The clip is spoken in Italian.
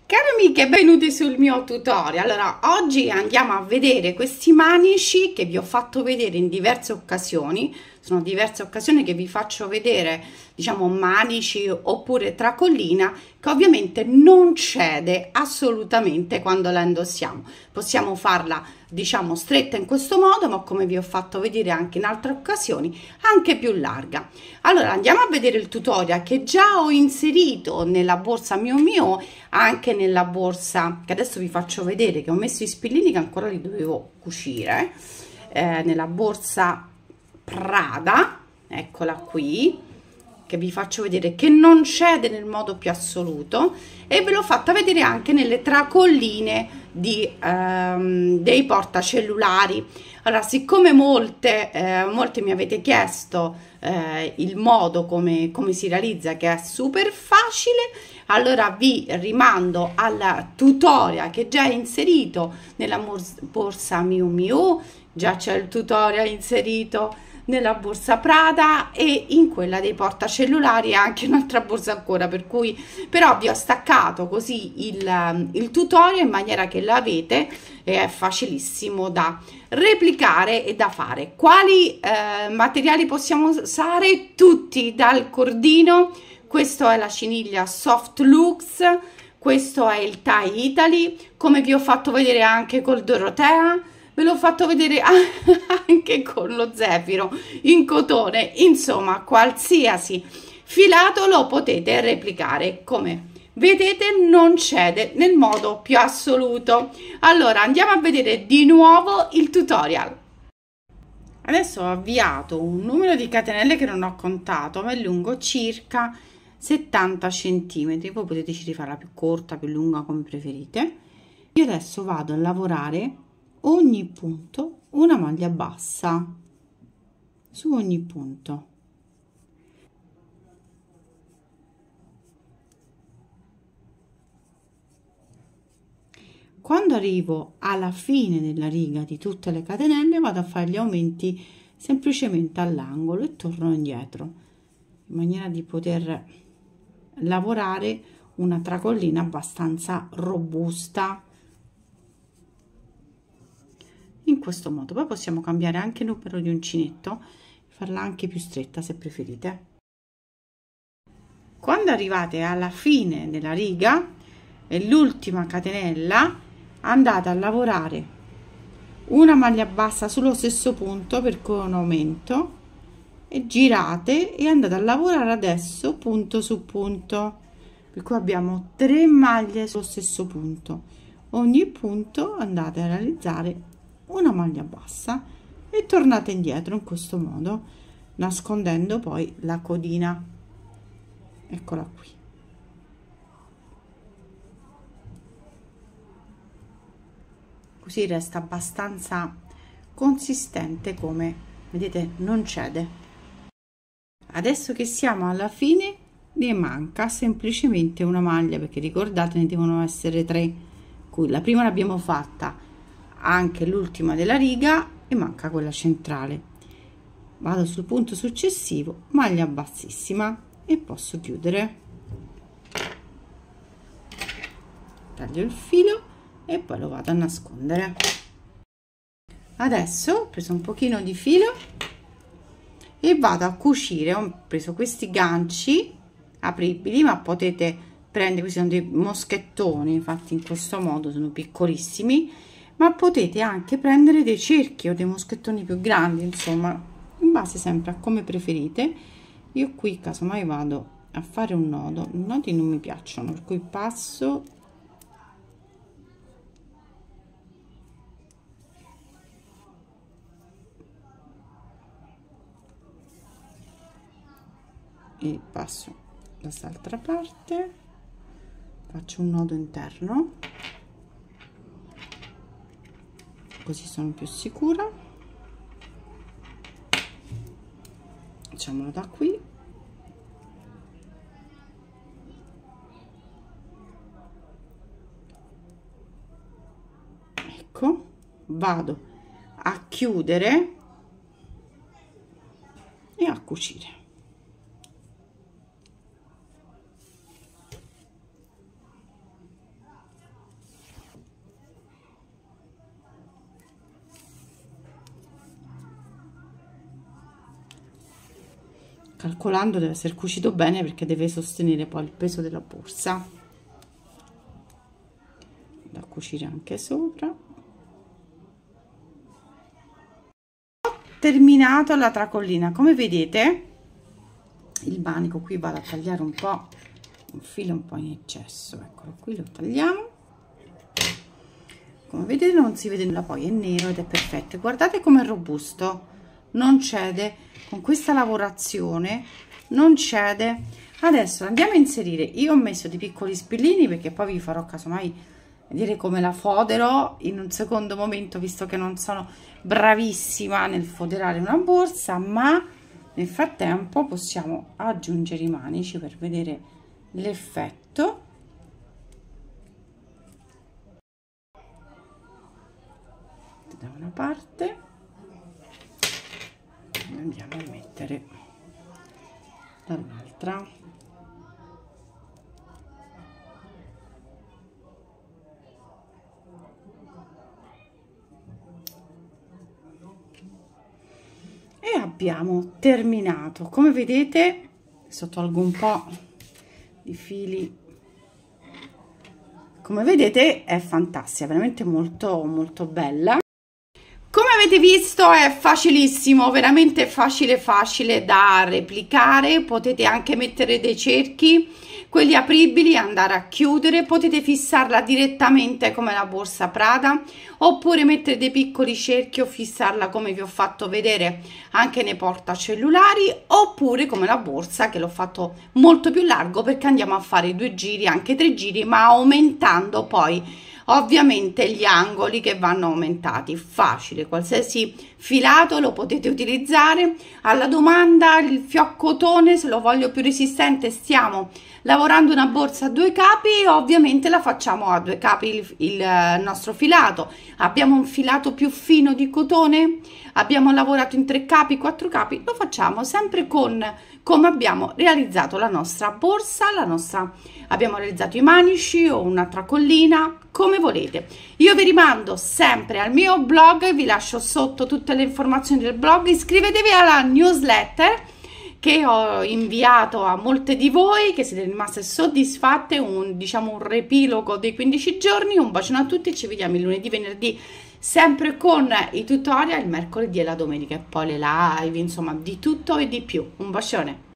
Cari amiche, benvenuti sul mio tutorial. Allora, oggi andiamo a vedere questi manici che vi ho fatto vedere in diverse occasioni. Sono diverse occasioni che vi faccio vedere, diciamo, manici oppure tracollina, che ovviamente non cede assolutamente quando la indossiamo. Possiamo farla, diciamo, stretta in questo modo, ma come vi ho fatto vedere anche in altre occasioni, anche più larga. Allora, andiamo a vedere il tutorial che già ho inserito nella borsa Miu Miu, anche nella borsa che adesso vi faccio vedere, che ho messo i spillini che ancora li dovevo cucire, nella borsa Prada, eccola qui, che vi faccio vedere, che non cede nel modo più assoluto, e ve l'ho fatta vedere anche nelle tracolline dei portacellulari. Allora, siccome molte mi avete chiesto il modo come si realizza, che è super facile, allora vi rimando al tutorial che già è inserito nella borsa Miu Miu. Già c'è il tutorial inserito nella borsa Prada e in quella dei portacellulari, e anche un'altra borsa ancora, per cui però vi ho staccato così il tutorial in maniera che l'avete, e è facilissimo da replicare e da fare. Quali materiali possiamo usare? Tutti, dal cordino, questo è la ciniglia Soft Lux, questo è il Thai Italy, come vi ho fatto vedere anche col Dorotea, ve l'ho fatto vedere anche con lo Zefiro in cotone. Insomma, qualsiasi filato lo potete replicare. Come vedete, non cede nel modo più assoluto. Allora, andiamo a vedere di nuovo il tutorial. Adesso ho avviato un numero di catenelle che non ho contato, ma è lungo circa 70 centimetri. Voi potete decidere di farla più corta, più lunga, come preferite. Io adesso vado a lavorare ogni punto una maglia bassa su ogni punto. Quando arrivo alla fine della riga di tutte le catenelle, vado a fare gli aumenti semplicemente all'angolo e torno indietro, in maniera di poter lavorare una tracollina abbastanza robusta. In questo modo poi possiamo cambiare anche il numero di uncinetto, farla anche più stretta se preferite. Quando arrivate alla fine della riga e l'ultima catenella, andate a lavorare una maglia bassa sullo stesso punto per un aumento e girate e andate a lavorare adesso punto su punto, per cui abbiamo 3 maglie sullo stesso punto. Ogni punto andate a realizzare una maglia bassa e tornate indietro in questo modo, nascondendo poi la codina. Eccola qui. Così resta abbastanza consistente, come vedete non cede. Adesso che siamo alla fine, ne manca semplicemente una maglia, perché ricordate, ne devono essere 3, cui la prima l'abbiamo fatta, anche l'ultima della riga, e manca quella centrale. Vado sul punto successivo, maglia bassissima, e posso chiudere. Taglio il filo e poi lo vado a nascondere. Adesso ho preso un pochino di filo e vado a cucire. Ho preso questi ganci apribili, ma potete prendere, questi sono dei moschettoni fatti in questo modo, sono piccolissimi, ma potete anche prendere dei cerchi o dei moschettoni più grandi, insomma, in base sempre a come preferite. Io qui casomai vado a fare un nodo. I nodi non mi piacciono, per cui passo e passo da quest'altra parte, faccio un nodo interno, così sono più sicura. Facciamolo da qui, ecco, vado a chiudere e a cucire. calcolando deve essere cucito bene perché deve sostenere poi il peso della borsa. Da cucire anche sopra. Ho terminato la tracollina, come vedete il manico qui vado a tagliare un po', un filo un po' in eccesso, eccolo qui, lo tagliamo. Come vedete non si vede nulla, poi è nero ed è perfetto. Guardate com'è robusto, non cede, con questa lavorazione non cede. Adesso andiamo a inserire, io ho messo dei piccoli spillini perché poi vi farò casomai vedere come la fodero in un secondo momento, visto che non sono bravissima nel foderare una borsa, ma nel frattempo possiamo aggiungere i manici per vedere l'effetto. Da una parte andiamo a mettere dall'altra. E abbiamo terminato. Come vedete, adesso tolgo un po' di fili. Come vedete è fantastica, veramente molto bella. Come avete visto è facilissimo, veramente facile da replicare. Potete anche mettere dei cerchi, quelli apribili, andare a chiudere, potete fissarla direttamente come la borsa Prada, oppure mettere dei piccoli cerchi o fissarla come vi ho fatto vedere anche nei portacellulari, oppure come la borsa che l'ho fatto molto più largo perché andiamo a fare 2 giri, anche 3 giri, ma aumentando poi ovviamente gli angoli che vanno aumentati. Facile, qualsiasi filato lo potete utilizzare. Alla domanda il fioccotone, se lo voglio più resistente, stiamo lavorando una borsa a 2 capi, ovviamente la facciamo a 2 capi il nostro filato. Abbiamo un filato più fino di cotone, abbiamo lavorato in 3 capi, 4 capi, lo facciamo sempre con come abbiamo realizzato la nostra borsa, abbiamo realizzato i manici o una tracollina, come volete. Io vi rimando sempre al mio blog, vi lascio sotto tutte le informazioni del blog, iscrivetevi alla newsletter che ho inviato a molte di voi che siete rimaste soddisfatte, diciamo un riepilogo dei 15 giorni. Un bacione a tutti, ci vediamo il lunedì, venerdì, sempre con i tutorial, il mercoledì e la domenica, e poi le live, insomma di tutto e di più. Un bacione.